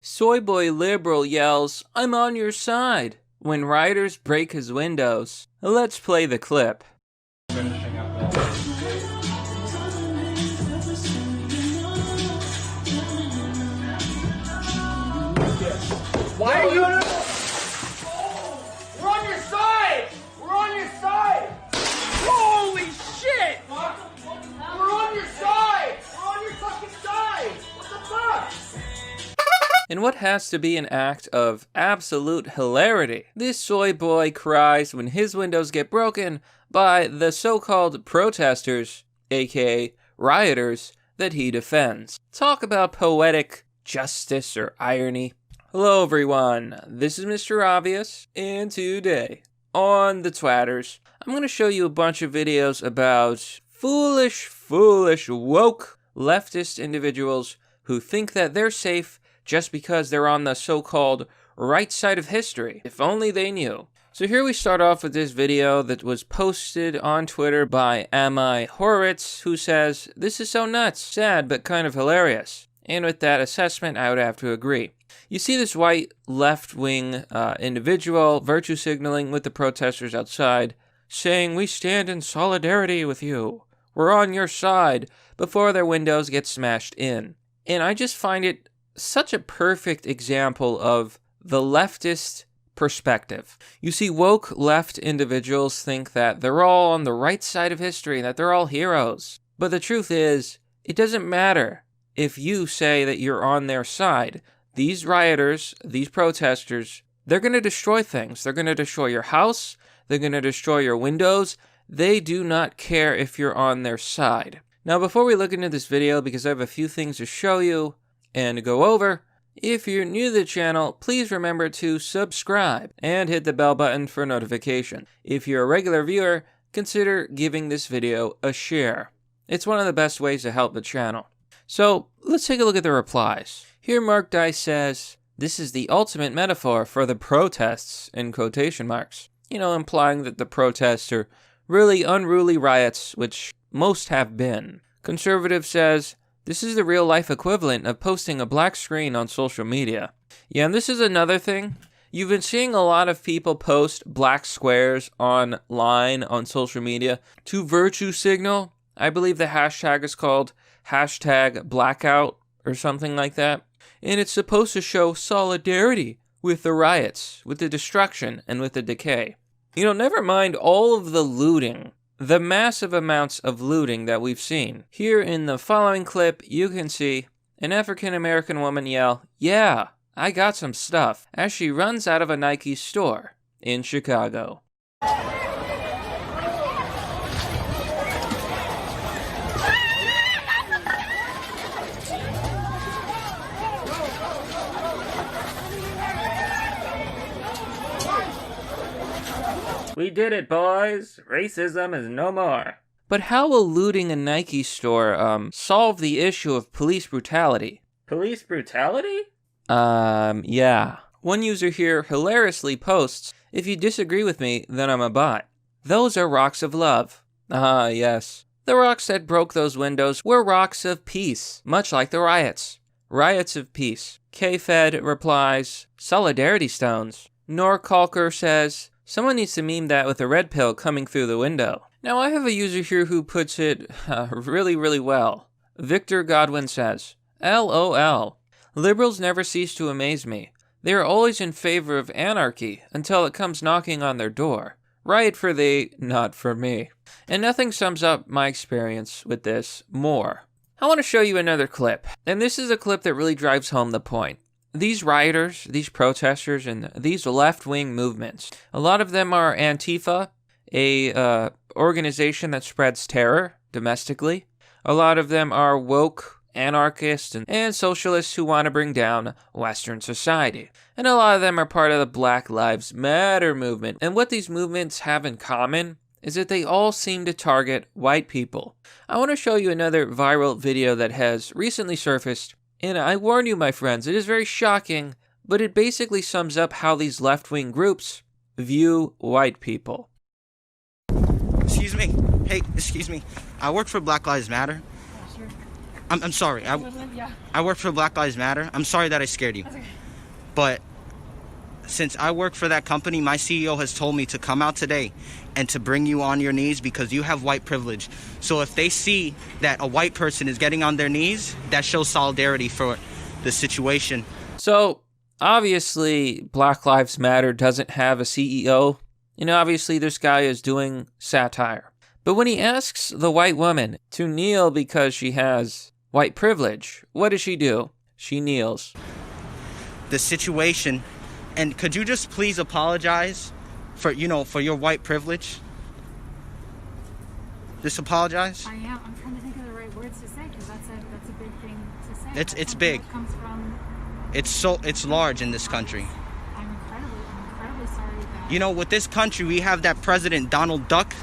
Soy boy liberal yells, "I'm on your side," when rioters break his windows. Let's play the clip. Why are you? We're on your side! We're on your side! Holy shit! We're on your side! We're on your fucking side! What the fuck? In what has to be an act of absolute hilarity, this soy boy cries when his windows get broken by the so-called protesters, aka rioters, that he defends. Talk about poetic justice or irony. Hello everyone, this is Mr. Obvious, and today, on the Twatters, I'm going to show you a bunch of videos about foolish, woke leftist individuals who think that they're safe just because they're on the so-called right side of history. If only they knew. So here we start off with this video that was posted on Twitter by Ami Horowitz, who says, "This is so nuts, sad, but kind of hilarious." And with that assessment, I would have to agree. You see this white left-wing individual virtue signaling with the protesters outside, saying, "We stand in solidarity with you. We're on your side," before their windows get smashed in. And I just find it such a perfect example of the leftist perspective. You see, woke left individuals think that they're all on the right side of history, that they're all heroes. But the truth is, it doesn't matter if you say that you're on their side. These rioters, these protesters, they're going to destroy things. They're going to destroy your house. They're going to destroy your windows. They do not care if you're on their side. Now, before we look into this video, because I have a few things to show you and go over, if you're new to the channel, please remember to subscribe and hit the bell button for notification. If you're a regular viewer, consider giving this video a share. It's one of the best ways to help the channel. So, let's take a look at the replies. Here Mark Dice says, "This is the ultimate metaphor for the protests," in quotation marks. You know, implying that the protests are really unruly riots, which most have been. Conservative says, "This is the real-life equivalent of posting a black screen on social media." Yeah, and this is another thing. You've been seeing a lot of people post black squares online on social media to virtue signal. I believe the hashtag is called #blackout or something like that. And it's supposed to show solidarity with the riots, with the destruction, and with the decay. You know, never mind all of the looting, the massive amounts of looting that we've seen. Here in the following clip, you can see an African-American woman yell, "Yeah, I got some stuff," as she runs out of a Nike store in Chicago. "We did it, boys. Racism is no more." But how will looting a Nike store solve the issue of police brutality? Police brutality? Yeah. One user here hilariously posts, "If you disagree with me, then I'm a bot. Those are rocks of love." Ah, yes. The rocks that broke those windows were rocks of peace, much like the riots. Riots of peace. K-Fed replies, "Solidarity stones." Nor Calker says, "Someone needs to meme that with a red pill coming through the window." Now, I have a user here who puts it really well. Victor Godwin says, "LOL. Liberals never cease to amaze me. They are always in favor of anarchy until it comes knocking on their door. Riot for thee, not for me." And nothing sums up my experience with this more. I want to show you another clip, and this is a clip that really drives home the point. These rioters, these protesters, and these left-wing movements, a lot of them are Antifa, a organization that spreads terror domestically. A lot of them are woke anarchists and socialists who want to bring down Western society. And a lot of them are part of the Black Lives Matter movement. And what these movements have in common is that they all seem to target white people. I want to show you another viral video that has recently surfaced. And I warn you, my friends, it is very shocking, but it basically sums up how these left-wing groups view white people. Excuse me. Hey, excuse me. I work for Black Lives Matter. I'm sorry. Yeah. I work for Black Lives Matter. I'm sorry that I scared you. That's okay. But since I work for that company, my CEO has told me to come out today and to bring you on your knees because you have white privilege. So if they see that a white person is getting on their knees, that shows solidarity for the situation. So, obviously, Black Lives Matter doesn't have a CEO. Obviously, this guy is doing satire. But when he asks the white woman to kneel because she has white privilege, what does she do? She kneels. The situation, and could you just please apologize for your white privilege? Just apologize. I am. I'm trying to think of the right words to say because that's a big thing to say. It's big. That comes from. It's large in this country. I'm incredibly sorry that. With this country, we have that President Donald Duck,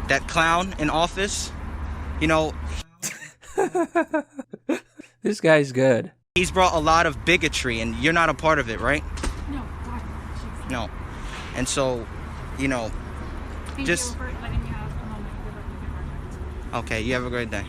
that clown in office. This guy's good. He's brought a lot of bigotry, and you're not a part of it, right? No. God. Jeez. No. And so, Thank just. you for letting me have a moment. Good luck with your project. Okay, you have a great day.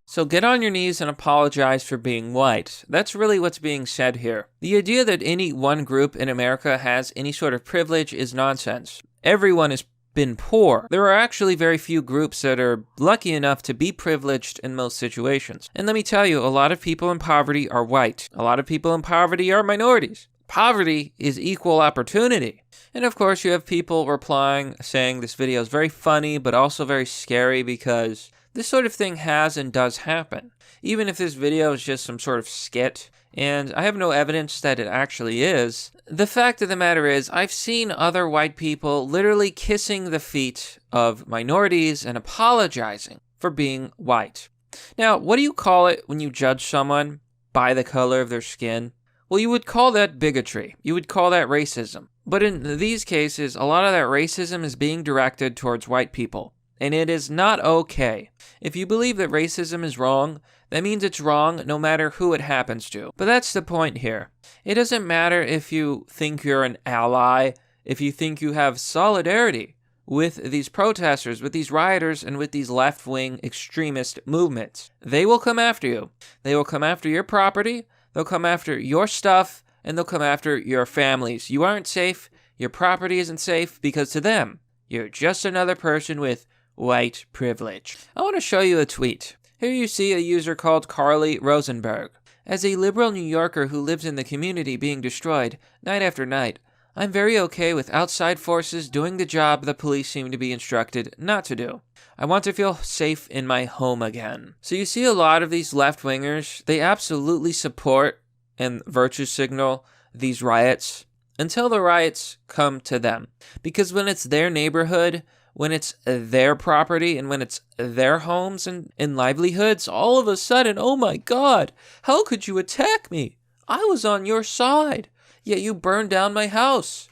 So get on your knees and apologize for being white. That's really what's being said here. The idea that any one group in America has any sort of privilege is nonsense. Everyone has been poor. There are actually very few groups that are lucky enough to be privileged in most situations. And let me tell you, a lot of people in poverty are white. A lot of people in poverty are minorities. Poverty is equal opportunity. And of course, you have people replying saying this video is very funny, but also very scary because this sort of thing has and does happen. Even if this video is just some sort of skit, and I have no evidence that it actually is, the fact of the matter is I've seen other white people literally kissing the feet of minorities and apologizing for being white. Now, what do you call it when you judge someone by the color of their skin? Well, you would call that bigotry. You would call that racism. But in these cases, a lot of that racism is being directed towards white people. And it is not okay. If you believe that racism is wrong, that means it's wrong no matter who it happens to. But that's the point here. It doesn't matter if you think you're an ally, if you think you have solidarity with these protesters, with these rioters, and with these left-wing extremist movements. They will come after you. They will come after your property, they'll come after your stuff, and they'll come after your families. You aren't safe, your property isn't safe, because to them, you're just another person with white privilege. I want to show you a tweet. Here you see a user called Carly Rosenberg. As a liberal New Yorker who lives in the community being destroyed night after night, I'm very okay with outside forces doing the job the police seem to be instructed not to do. I want to feel safe in my home again. So you see a lot of these left-wingers, they absolutely support and virtue signal these riots until the riots come to them. Because when it's their neighborhood, when it's their property, and when it's their homes and livelihoods, all of a sudden, oh my God, how could you attack me? I was on your side, yet you burned down my house.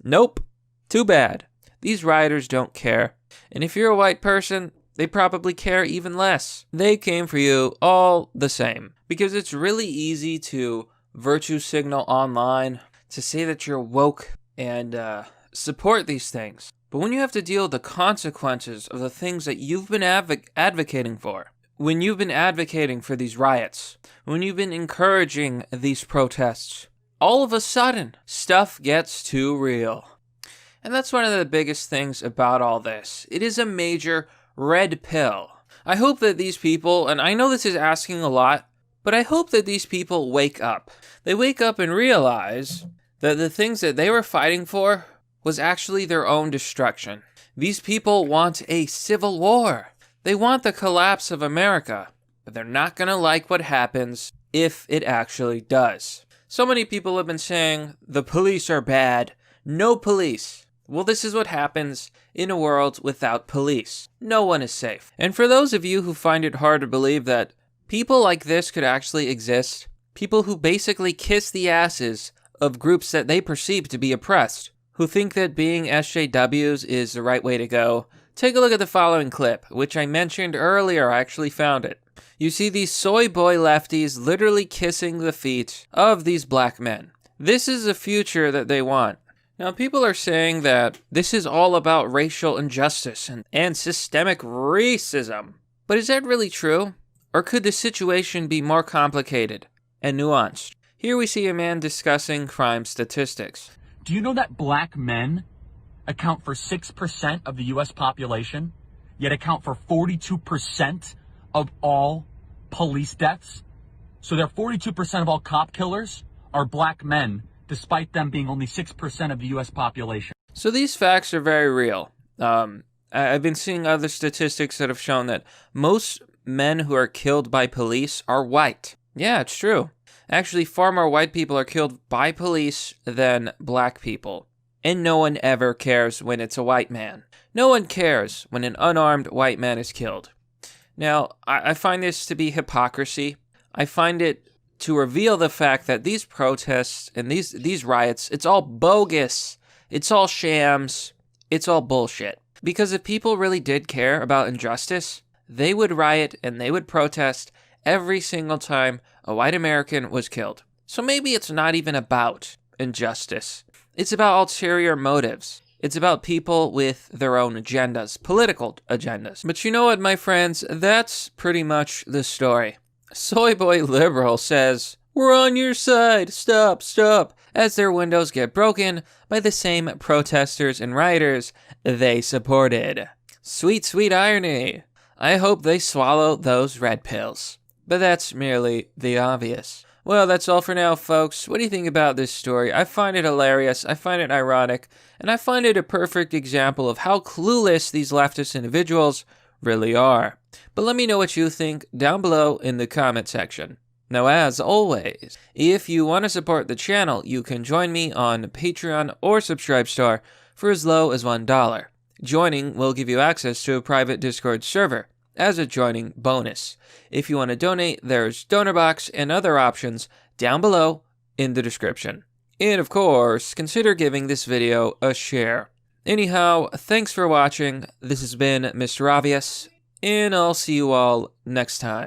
Nope. Too bad. These rioters don't care. And if you're a white person, they probably care even less. They came for you all the same. Because it's really easy to virtue signal online, to say that you're woke and support these things. But when you have to deal with the consequences of the things that you've been advocating for, when you've been advocating for these riots, when you've been encouraging these protests, all of a sudden, stuff gets too real. And that's one of the biggest things about all this. It is a major red pill. I hope that these people, and I know this is asking a lot, but I hope that these people wake up. They wake up and realize that the things that they were fighting for was actually their own destruction. These people want a civil war. They want the collapse of America, but they're not going to like what happens if it actually does. So many people have been saying, the police are bad, no police. Well, this is what happens in a world without police. No one is safe. And for those of you who find it hard to believe that people like this could actually exist, people who basically kiss the asses of groups that they perceive to be oppressed, who think that being SJWs is the right way to go, take a look at the following clip, which I mentioned earlier. I actually found it. You see these soy boy lefties literally kissing the feet of these black men. This is the future that they want. Now, people are saying that this is all about racial injustice and systemic racism. But is that really true? Or could the situation be more complicated and nuanced? Here we see a man discussing crime statistics. Do you know that black men account for 6% of the U.S. population, yet account for 42% of all police deaths? So they're 42% of all cop killers are black men, despite them being only 6% of the U.S. population. So these facts are very real. I've been seeing other statistics that have shown that most men who are killed by police are white. Yeah, it's true. Actually, far more white people are killed by police than black people. And no one ever cares when it's a white man. No one cares when an unarmed white man is killed. Now, I find this to be hypocrisy. I find it to reveal the fact that these protests and these riots, it's all bogus. It's all shams. It's all bullshit. Because if people really did care about injustice, they would riot and they would protest every single time a white American was killed. So maybe it's not even about injustice. It's about ulterior motives. It's about people with their own agendas, political agendas. But you know what, my friends? That's pretty much the story. Soy Boy Liberal says, "We're on your side, stop, stop," as their windows get broken by the same protesters and rioters they supported. Sweet, sweet irony. I hope they swallow those red pills. But that's merely the obvious. Well, that's all for now, folks. What do you think about this story? I find it hilarious, I find it ironic, and I find it a perfect example of how clueless these leftist individuals really are. But let me know what you think down below in the comment section. Now, as always, if you want to support the channel, you can join me on Patreon or Subscribestar for as low as $1. Joining will give you access to a private Discord server as a joining bonus. If you want to donate, there's donor box and other options down below in the description. And of course, consider giving this video a share. Anyhow, thanks for watching. This has been Mr. Obvious, and I'll see you all next time.